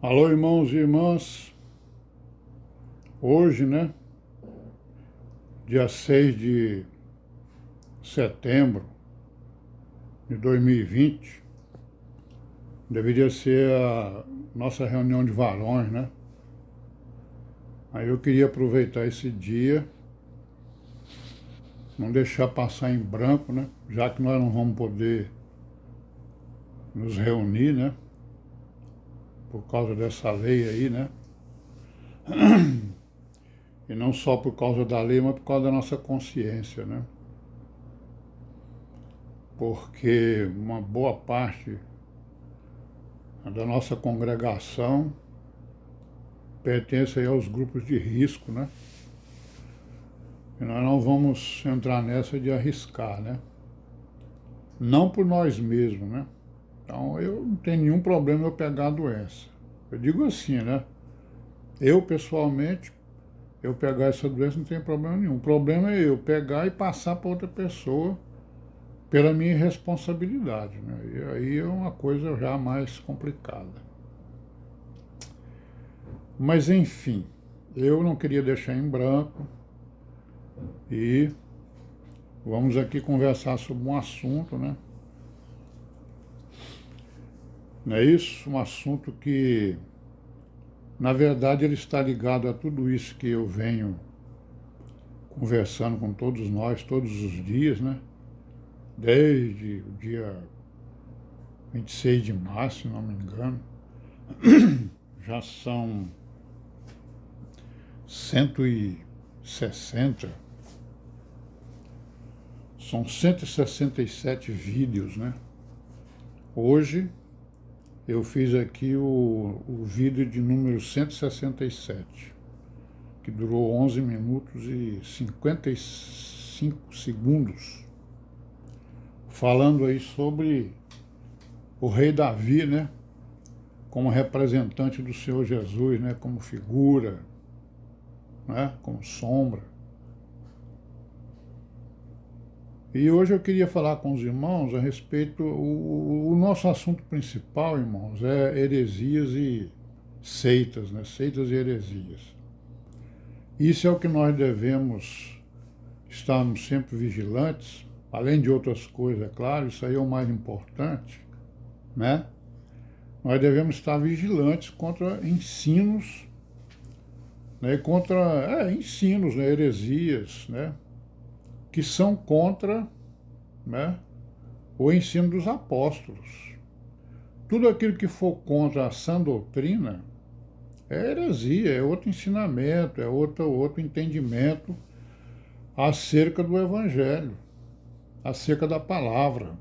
Alô, irmãos e irmãs. Hoje, né, dia 6 de setembro de 2020, deveria ser a nossa reunião de varões, né? Aí eu queria aproveitar esse dia, não deixar passar em branco, né? Já que nós não vamos poder nos reunir, né? Por causa dessa lei aí, né? E não só por causa da lei, mas por causa da nossa consciência, né? Porque uma boa parte da nossa congregação pertence aí aos grupos de risco, né? E nós não vamos entrar nessa de arriscar, né? Não por nós mesmos, né? Então eu não tenho nenhum problema eu pegar a doença. Eu digo assim, né? Eu pessoalmente, eu pegar essa doença não tem problema nenhum. O problema é eu pegar e passar para outra pessoa pela minha irresponsabilidade, né? E aí é uma coisa já mais complicada. Mas enfim, eu não queria deixar em branco e vamos aqui conversar sobre um assunto, né? Não é isso? Um assunto que, na verdade, ele está ligado a tudo isso que eu venho conversando com todos nós, todos os dias, né? Desde o dia 26 de março, se não me engano. Já são 160, são 167 vídeos, né? Hoje eu fiz aqui o vídeo de número 167, que durou 11 minutos e 55 segundos, falando aí sobre o rei Davi, né? Como representante do Senhor Jesus, né? Como figura, né? Como sombra. E hoje eu queria falar com os irmãos a respeito, o nosso assunto principal, irmãos, é heresias e seitas, né? Seitas e heresias. Isso é o que nós devemos estarmos sempre vigilantes, além de outras coisas, é claro, isso aí é o mais importante, né? Nós devemos estar vigilantes contra ensinos, né? Contra ensinos, né? Heresias, né? Que são contra, né? O ensino dos apóstolos. Tudo aquilo que for contra a sã doutrina é heresia, é outro ensinamento, é outro entendimento acerca do Evangelho, acerca da palavra.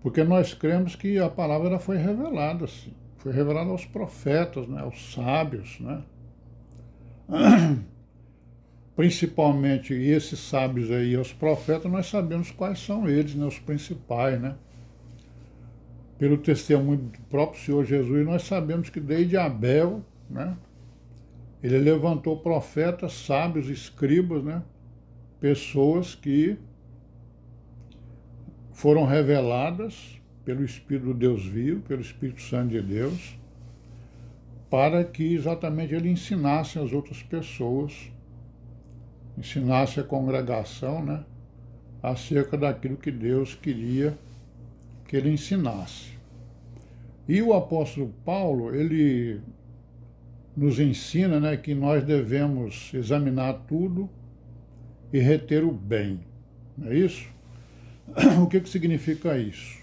Porque nós cremos que a palavra ela foi revelada, assim, foi revelada aos profetas, né, aos sábios, né? Principalmente esses sábios aí, os profetas, nós sabemos quais são eles, né, os principais, né? Pelo testemunho do próprio Senhor Jesus, nós sabemos que desde Abel, né, ele levantou profetas, sábios, escribas, né, pessoas que foram reveladas pelo Espírito do Deus vivo, pelo Espírito Santo de Deus, para que exatamente ele ensinasse as outras pessoas, ensinasse a congregação, né, acerca daquilo que Deus queria que ele ensinasse. E o apóstolo Paulo, ele nos ensina, né, que nós devemos examinar tudo e reter o bem. Não é isso? O que significa isso?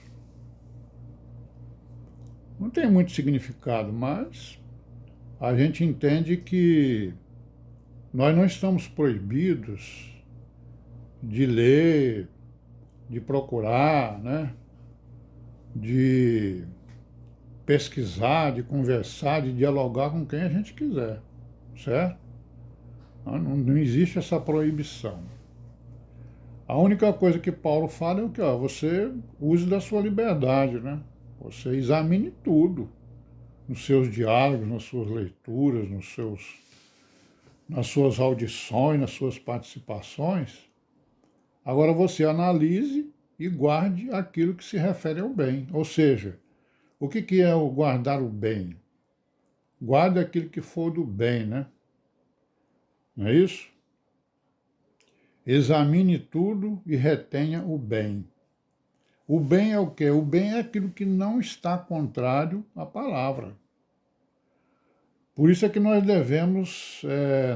Não tem muito significado, mas a gente entende que nós não estamos proibidos de ler, de procurar, né, de pesquisar, de conversar, de dialogar com quem a gente quiser, certo? Não existe essa proibição. A única coisa que Paulo fala é o que? Você use da sua liberdade, né? Você examine tudo nos seus diálogos, nas suas leituras, nas suas audições, nas suas participações. Agora você analise e guarde aquilo que se refere ao bem. Ou seja, o que é o guardar o bem? Guarde aquilo que for do bem, né? Não é isso? Examine tudo e retenha o bem. O bem é o quê? O bem é aquilo que não está contrário à palavra. Por isso é que nós devemos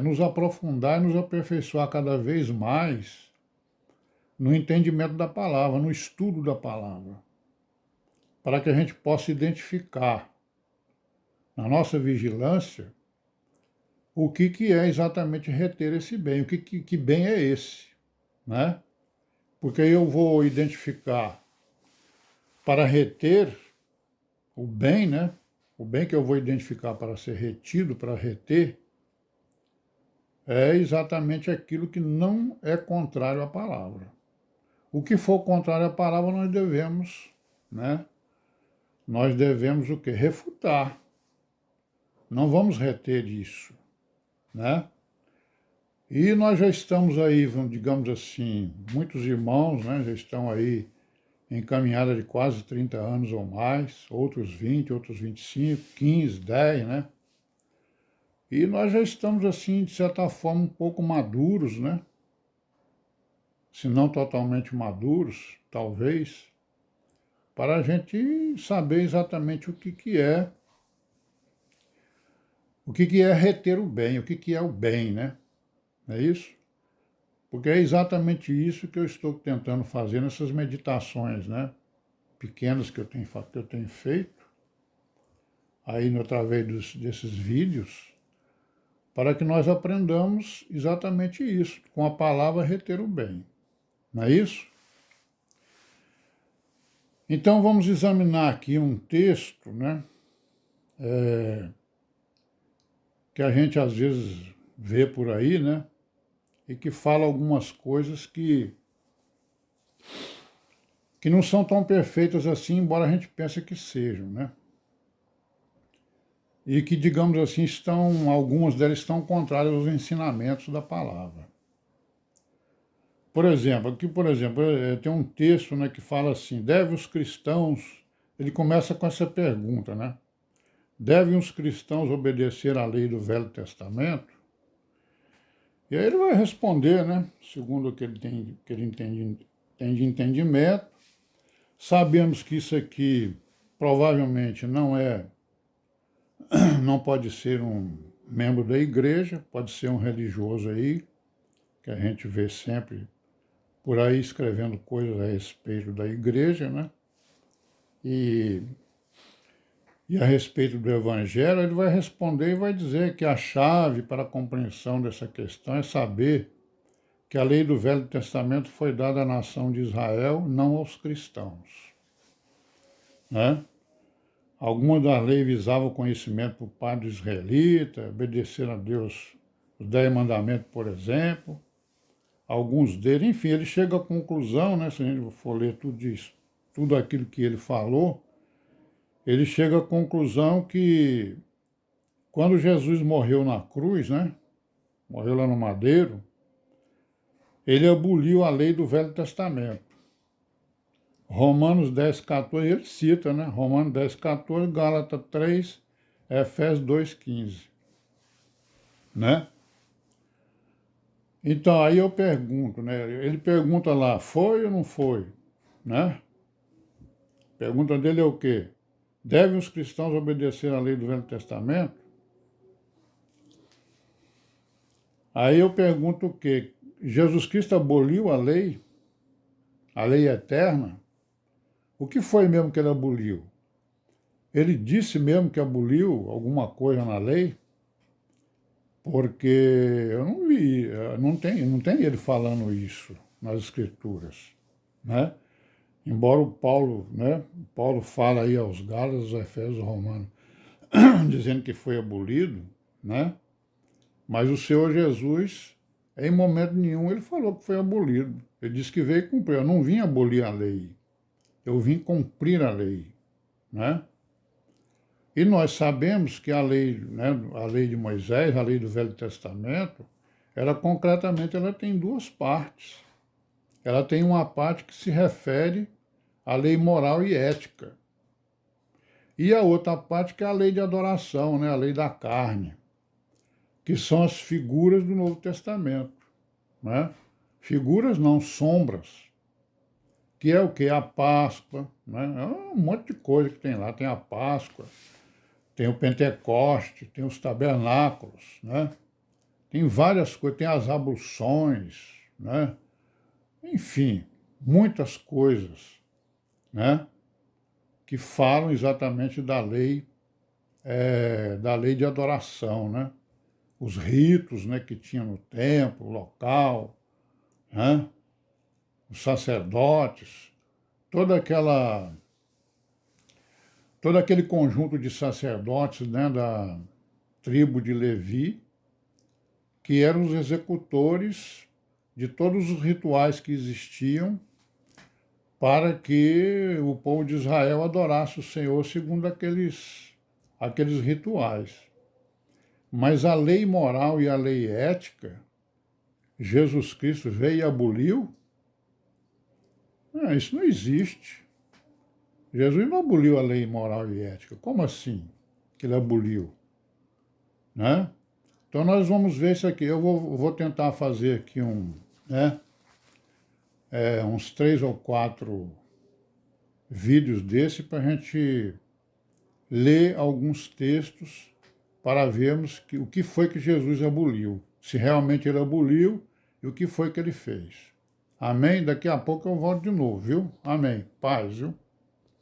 nos aprofundar e nos aperfeiçoar cada vez mais no entendimento da palavra, no estudo da palavra, para que a gente possa identificar na nossa vigilância o que é exatamente reter esse bem, que bem é esse, né? Porque aí eu vou identificar para reter o bem, né? O bem que eu vou identificar para ser retido, para reter, é exatamente aquilo que não é contrário à palavra. O que for contrário à palavra, nós devemos, né? Nós devemos o quê? Refutar. Não vamos reter isso, né? E nós já estamos aí, digamos assim, muitos irmãos, né, já estão aí em caminhada de quase 30 anos ou mais, outros 20, outros 25, 15, 10, né? E nós já estamos, assim, de certa forma, um pouco maduros, né? Se não totalmente maduros, talvez, para a gente saber exatamente o que é reter o bem, o que é o bem, né? Não é isso? Porque é exatamente isso que eu estou tentando fazer nessas meditações, né? Pequenas que eu tenho feito, aí através desses vídeos, para que nós aprendamos exatamente isso, com a palavra reter o bem. Não é isso? Então vamos examinar aqui um texto, né? Que a gente às vezes vê por aí, né? E que fala algumas coisas que não são tão perfeitas assim, embora a gente pense que sejam, né? E que, digamos assim, algumas delas estão contrárias aos ensinamentos da palavra. Por exemplo, tem um texto, né, que fala assim, ele começa com essa pergunta, né? Devem os cristãos obedecer à lei do Velho Testamento? E aí ele vai responder, né, segundo o que ele tem de entendimento. Sabemos que isso aqui provavelmente não pode ser um membro da igreja, pode ser um religioso aí, que a gente vê sempre por aí escrevendo coisas a respeito da igreja, né? E a respeito do evangelho, ele vai responder e vai dizer que a chave para a compreensão dessa questão é saber que a lei do Velho Testamento foi dada à nação de Israel, não aos cristãos, né? Algumas das leis visavam o conhecimento por parte do israelita, obedecer a Deus, os 10 mandamentos, por exemplo. Alguns deles, enfim, ele chega à conclusão, né, se a gente for ler tudo isso, tudo aquilo que ele falou, ele chega à conclusão que quando Jesus morreu na cruz, né, morreu lá no madeiro, ele aboliu a lei do Velho Testamento. Romanos 10, 14, ele cita, né? Romanos 10, 14, Gálatas 3, Efésios 2, 15. Né? Então, aí eu pergunto, né? Ele pergunta lá, foi ou não foi? Né? A pergunta dele é o quê? Devem os cristãos obedecer à lei do Velho Testamento? Aí eu pergunto o quê? Jesus Cristo aboliu a lei eterna? O que foi mesmo que ele aboliu? Ele disse mesmo que aboliu alguma coisa na lei? Porque eu não vi, não tem ele falando isso nas escrituras, né? Embora Paulo fala aí aos Gálatas, aos Efésios, aos Romanos, dizendo que foi abolido, né? Mas o Senhor Jesus, em momento nenhum, ele falou que foi abolido. Ele disse que veio cumprir. Eu não vim abolir a lei, eu vim cumprir a lei, né? E nós sabemos que a lei, né, a lei de Moisés, a lei do Velho Testamento, ela tem duas partes. Ela tem uma parte que se refere à lei moral e ética. E a outra parte que é a lei de adoração, né? A lei da carne, que são as figuras do Novo Testamento, né? Figuras não, sombras, que é o que? A Páscoa, né? É um monte de coisa que tem lá. Tem a Páscoa, tem o Pentecoste, tem os tabernáculos, né? Tem várias coisas, tem as abluções, né? Enfim, muitas coisas, né? Que falam exatamente da lei de adoração, né? Os ritos, né, que tinha no templo, o local, né? Os sacerdotes, toda aquela todo aquele conjunto de sacerdotes, né, da tribo de Levi, que eram os executores de todos os rituais que existiam para que o povo de Israel adorasse o Senhor segundo aqueles rituais. Mas a lei moral e a lei ética, Jesus Cristo veio e aboliu? Não, isso não existe. Jesus não aboliu a lei moral e ética. Como assim que ele aboliu? Né? Então nós vamos ver isso aqui. Eu vou tentar fazer aqui né, uns 3 ou 4 vídeos desse para a gente ler alguns textos para vermos o que foi que Jesus aboliu, se realmente ele aboliu e o que foi que ele fez. Amém? Daqui a pouco eu volto de novo, viu? Amém. Paz, viu?